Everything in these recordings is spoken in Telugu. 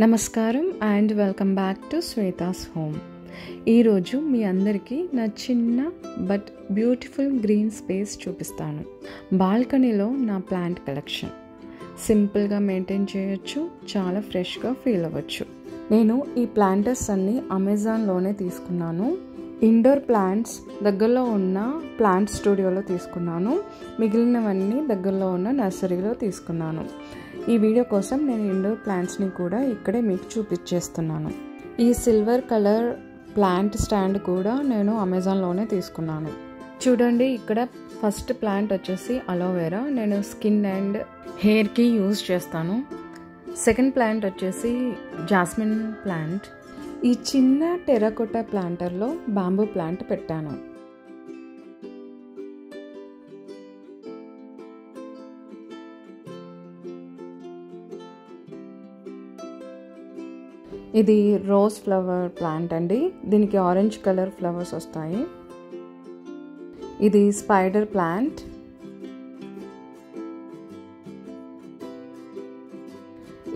నమస్కారం and welcome back to Shweta's home. ఈరోజు మీ అందరికీ నా చిన్న బట్ బ్యూటిఫుల్ గ్రీన్ స్పేస్ చూపిస్తాను. బాల్కనీలో నా ప్లాంట్ కలెక్షన్ సింపుల్గా మెయింటైన్ చేయొచ్చు, చాలా ఫ్రెష్గా ఫీల్ అవ్వచ్చు. నేను ఈ ప్లాంటర్స్ అన్నీ అమెజాన్లోనే తీసుకున్నాను. ఇండోర్ ప్లాంట్స్ దగ్గరలో ఉన్న ప్లాంట్ స్టూడియోలో తీసుకున్నాను, మిగిలినవన్నీ దగ్గరలో ఉన్న నర్సరీలో తీసుకున్నాను. ఈ వీడియో కోసం నేను ఇండోర్ ప్లాంట్స్ని కూడా ఇక్కడే మీకు చూపించేస్తున్నాను. ఈ సిల్వర్ కలర్ ప్లాంట్ స్టాండ్ కూడా నేను అమెజాన్లోనే తీసుకున్నాను. చూడండి, ఇక్కడ ఫస్ట్ ప్లాంట్ వచ్చేసి అలోవెరా, నేను స్కిన్ అండ్ హెయిర్కి యూజ్ చేస్తాను. సెకండ్ ప్లాంట్ వచ్చేసి జాస్మిన్ ప్లాంట్. ఈ చిన్న టెర్రకోటా ప్లాంటర్లో బాంబూ ప్లాంట్ పెట్టాను. ఇది రోజ్ ఫ్లవర్ ప్లాంట్ అండి, దీనికి ఆరెంజ్ కలర్ ఫ్లవర్స్ వస్తాయి. ఇది స్పైడర్ ప్లాంట్.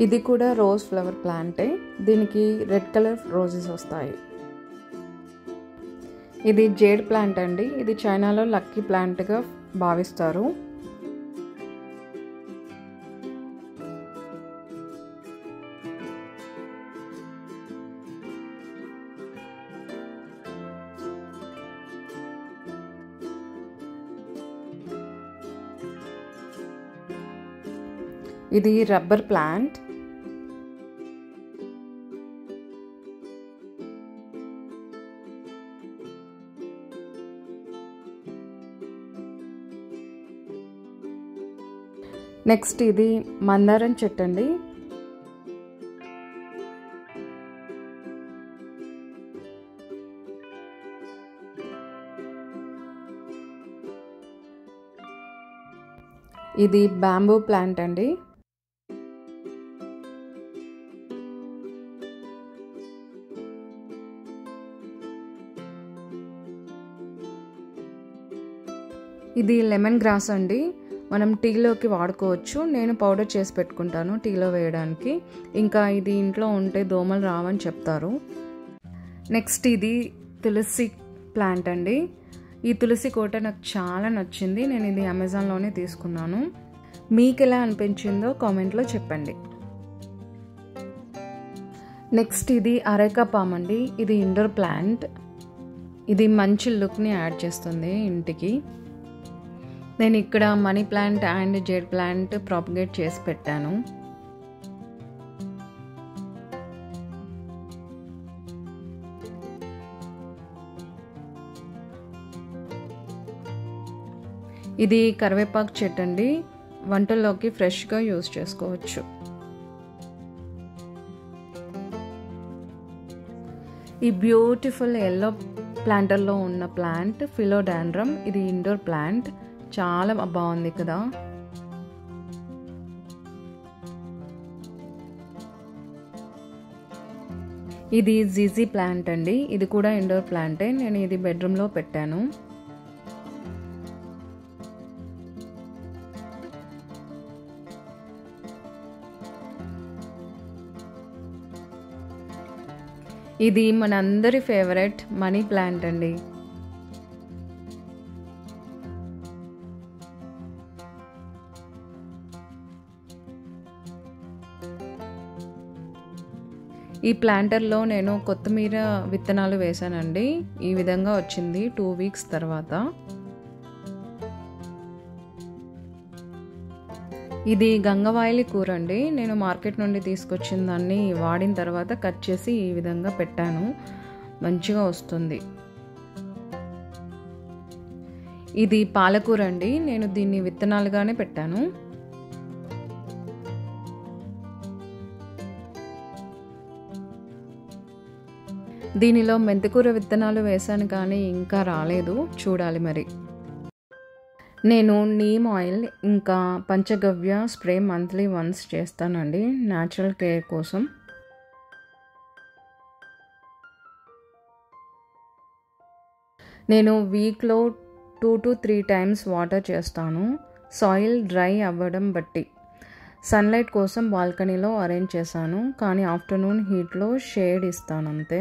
ఇది కూడా రోజ్ ఫ్లవర్ ప్లాంటే, దీనికి రెడ్ కలర్ రోజెస్ వస్తాయి. ఇది జేడ్ ప్లాంట్ అండి, ఇది చైనాలో లక్కీ ప్లాంట్గా భావిస్తారు. ఇది రబ్బర్ ప్లాంట్. నెక్స్ట్ ఇది మందారం చెట్టు అండి. ఇది బాంబూ ప్లాంట్ అండి. ఇది లెమన్ గ్రాస్ అండి, మనం టీలోకి వాడుకోవచ్చు. నేను పౌడర్ చేసి పెట్టుకుంటాను టీలో వేయడానికి. ఇంకా ఇది ఇంట్లో ఉంటే దోమలు రావని చెప్తారు. నెక్స్ట్ ఇది తులసి ప్లాంట్ అండి. ఈ తులసి కోట నాకు చాలా నచ్చింది, నేను ఇది అమెజాన్లోనే తీసుకున్నాను. మీకు ఎలా అనిపించిందో కామెంట్లో చెప్పండి. నెక్స్ట్ ఇది అరేకా పామ్ అండి, ఇది ఇండోర్ ప్లాంట్. ఇది మంచి లుక్ని యాడ్ చేస్తుంది ఇంటికి. నేను ఇక్కడ money plant and jade plant propagate చేసి పెట్టాను. ఇది కరివేపాకు చెట్టు అండి, వంటల్లోకి ఫ్రెష్గా యూజ్ చేసుకోవచ్చు. ఈ బ్యూటిఫుల్ ఎల్లో ప్లాంటర్లో ఉన్న ప్లాంట్ ఫిలోడాండ్రమ్, ఇది ఇండోర్ ప్లాంట్, చాలా బాగుంది కదా. ఇది జీజీ ప్లాంట్ అండి, ఇది కూడా ఇండోర్ ప్లాంటే, నేను ఇది బెడ్రూమ్లో పెట్టాను. ఇది మనందరి ఫేవరెట్ మనీ ప్లాంట్ అండి. ఈ ప్లాంటర్లో నేను కొత్తిమీర విత్తనాలు వేసానండి, ఈ విధంగా వచ్చింది 2 వీక్స్ తర్వాత. ఇది గంగవాయిలి కూర అండి, నేను మార్కెట్ నుండి తీసుకొచ్చిన దాన్ని వాడిన తర్వాత కట్ చేసి ఈ విధంగా పెట్టాను, మంచిగా వస్తుంది. ఇది పాలకూర అండి, నేను దీన్ని విత్తనాలుగానే పెట్టాను. దీనిలో మెంతికూర విత్తనాలు వేసాను కానీ ఇంకా రాలేదు, చూడాలి మరి. నేను నీమ్ ఆయిల్ ఇంకా పంచగవ్య స్ప్రే మంత్లీ వన్స్ చేస్తానండి, న్యాచురల్ కేర్ కోసం. నేను వీక్లో 2 to 3 times వాటర్ చేస్తాను, సాయిల్ డ్రై అవ్వడం బట్టి. సన్లైట్ కోసం బాల్కనీలో అరేంజ్ చేశాను, కానీ ఆఫ్టర్నూన్ హీట్లో షేడ్ ఇస్తాను అంతే.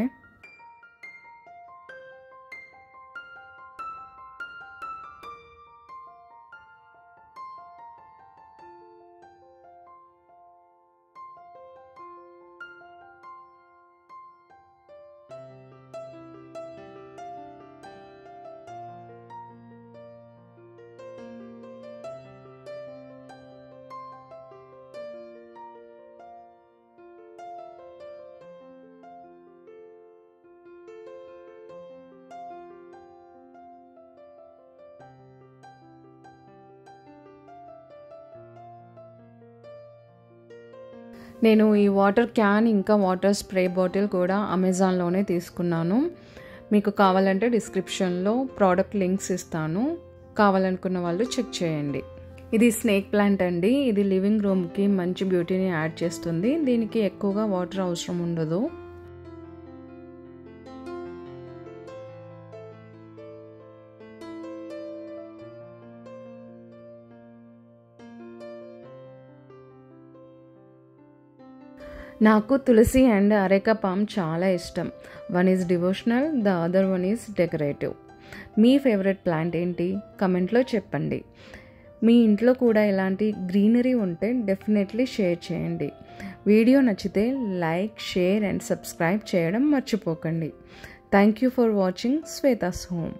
నేను ఈ వాటర్ క్యాన్ ఇంకా వాటర్ స్ప్రే బాటిల్ కూడా అమెజాన్లోనే తీసుకున్నాను. మీకు కావాలంటే డిస్క్రిప్షన్లో ప్రోడక్ట్ లింక్స్ ఇస్తాను, కావాలనుకున్న వాళ్ళు చెక్ చేయండి. ఇది స్నేక్ ప్లాంట్ అండి. ఇది లివింగ్ రూమ్కి మంచి బ్యూటీని యాడ్ చేస్తుంది. దీనికి ఎక్కువగా వాటర్ అవసరం ఉండదు. నాకు తులసి అండ్ అరేకా పామ్ చాలా ఇష్టం. One is devotional, the other one is decorative. Me favourite plant ఏంటి కమెంట్లో చెప్పండి. మీ ఇంట్లో కూడా ఇలాంటి గ్రీనరీ ఉంటే డెఫినెట్లీ షేర్ చేయండి. వీడియో నచ్చితే లైక్, షేర్ అండ్ సబ్స్క్రైబ్ చేయడం మర్చిపోకండి. Thank you for watching Shweta's home.